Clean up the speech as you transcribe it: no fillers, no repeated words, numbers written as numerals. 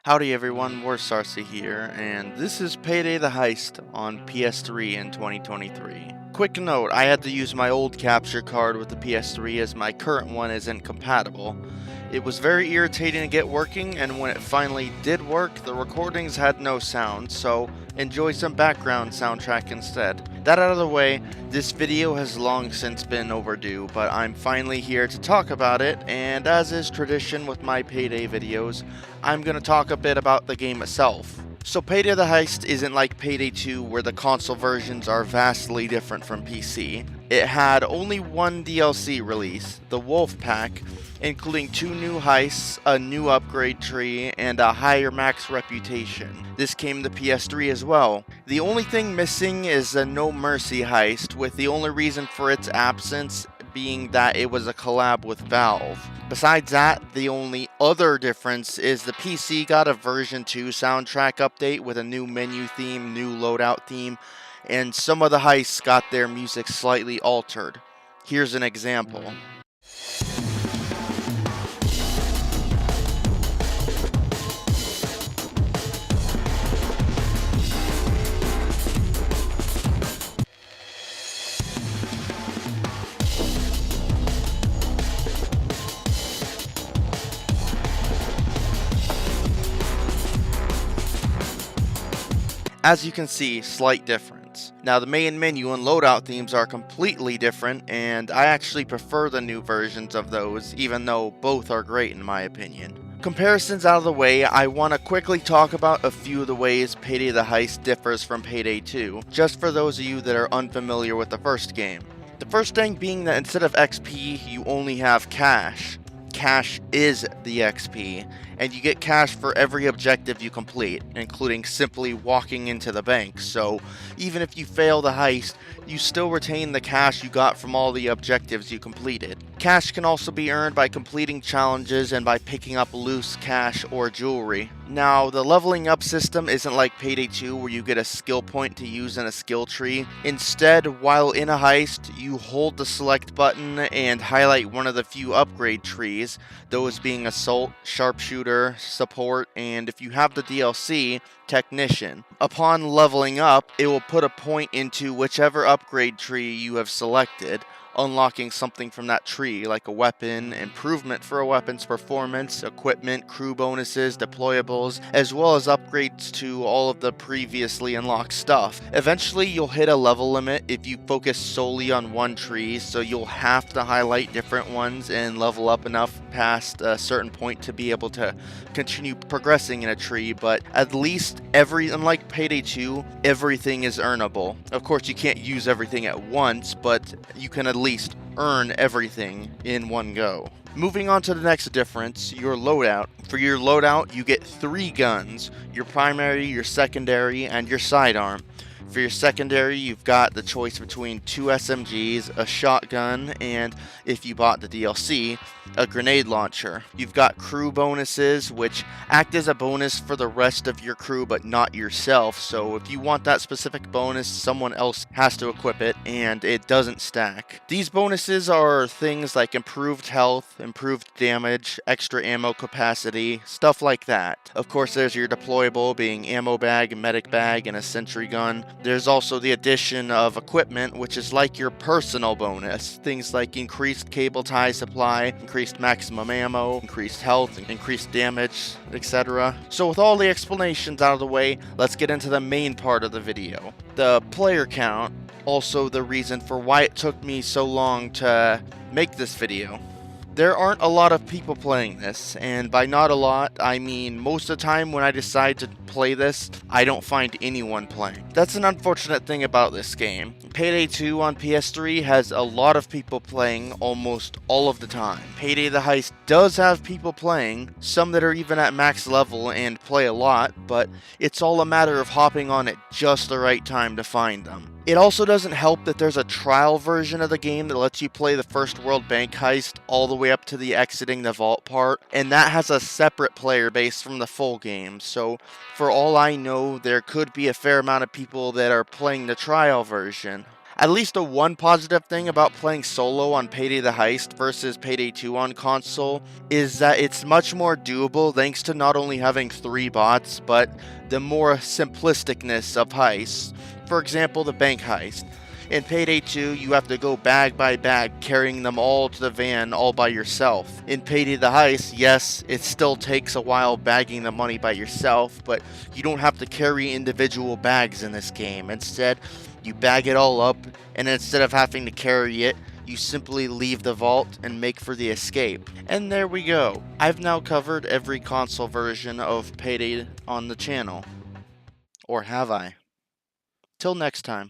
Howdy everyone, Sarsi here, and this is Payday the Heist on PS3 in 2023. Quick note, I had to use my old capture card with the PS3 as my current one isn't compatible. It was very irritating to get working, and when it finally did work, the recordings had no sound, so enjoy some background soundtrack instead. That out of the way, this video has long since been overdue, but I'm finally here to talk about it, and as is tradition with my Payday videos, I'm going to talk a bit about the game itself. So Payday the Heist isn't like Payday 2 where the console versions are vastly different from PC. It had only one DLC release, the Wolf Pack, including 2 new heists, a new upgrade tree, and a higher max reputation. This came to PS3 as well. The only thing missing is a No Mercy heist, with the only reason for its absence being that it was a collab with Valve. Besides that, the only other difference is the PC got a version 2 soundtrack update with a new menu theme, new loadout theme, and some of the heists got their music slightly altered. Here's an example. As you can see, slight difference. Now the main menu and loadout themes are completely different, and I actually prefer the new versions of those, even though both are great in my opinion. Comparisons out of the way, I want to quickly talk about a few of the ways Payday the Heist differs from Payday 2, just for those of you that are unfamiliar with the first game. The first thing being that instead of XP, you only have cash. Cash is the XP, and you get cash for every objective you complete, including simply walking into the bank, so even if you fail the heist, you still retain the cash you got from all the objectives you completed. Cash can also be earned by completing challenges and by picking up loose cash or jewelry. Now, the leveling up system isn't like Payday 2 where you get a skill point to use in a skill tree. Instead, while in a heist, you hold the select button and highlight one of the few upgrade trees, those being Assault, Sharpshooter, Support, and if you have the DLC, Technician. Upon leveling up, it will put a point into whichever upgrade tree you have selected, unlocking something from that tree, like a weapon, improvement for a weapon's performance, equipment, crew bonuses, deployables, as well as upgrades to all of the previously unlocked stuff. Eventually, you'll hit a level limit if you focus solely on one tree, so you'll have to highlight different ones and level up enough past a certain point to be able to continue progressing in a tree, but at least unlike Payday 2, everything is earnable. Of course, you can't use everything at once, but you can at least earn everything in one go. Moving on to the next difference, your loadout. For your loadout, you get 3 guns, your primary, your secondary, and your sidearm. For your secondary, you've got the choice between 2 SMGs, a shotgun, and, if you bought the DLC, a grenade launcher. You've got crew bonuses, which act as a bonus for the rest of your crew but not yourself, so if you want that specific bonus, someone else has to equip it, and it doesn't stack. These bonuses are things like improved health, improved damage, extra ammo capacity, stuff like that. Of course, there's your deployable, being ammo bag, medic bag, and a sentry gun. There's also the addition of equipment, which is like your personal bonus. Things like increased cable tie supply, increased maximum ammo, increased health, increased damage, etc. So with all the explanations out of the way, let's get into the main part of the video. The player count, also the reason for why it took me so long to make this video. There aren't a lot of people playing this, and by not a lot, I mean most of the time when I decide to play this, I don't find anyone playing. That's an unfortunate thing about this game. Payday 2 on PS3 has a lot of people playing almost all of the time. Payday the Heist does have people playing, some that are even at max level and play a lot, but it's all a matter of hopping on at just the right time to find them. It also doesn't help that there's a trial version of the game that lets you play the first World Bank heist all the way up to the exiting the vault part, and that has a separate player base from the full game, so for all I know, there could be a fair amount of people that are playing the trial version. At least the one positive thing about playing solo on Payday the Heist versus Payday 2 on console is that it's much more doable thanks to not only having 3 bots, but the more simplisticness of heists. For example, the bank heist. In Payday 2, you have to go bag by bag, carrying them all to the van all by yourself. In Payday the Heist, yes, it still takes a while bagging the money by yourself, but you don't have to carry individual bags in this game. Instead, you bag it all up, and instead of having to carry it, you simply leave the vault and make for the escape. And there we go. I've now covered every console version of Payday on the channel. Or have I? Till next time.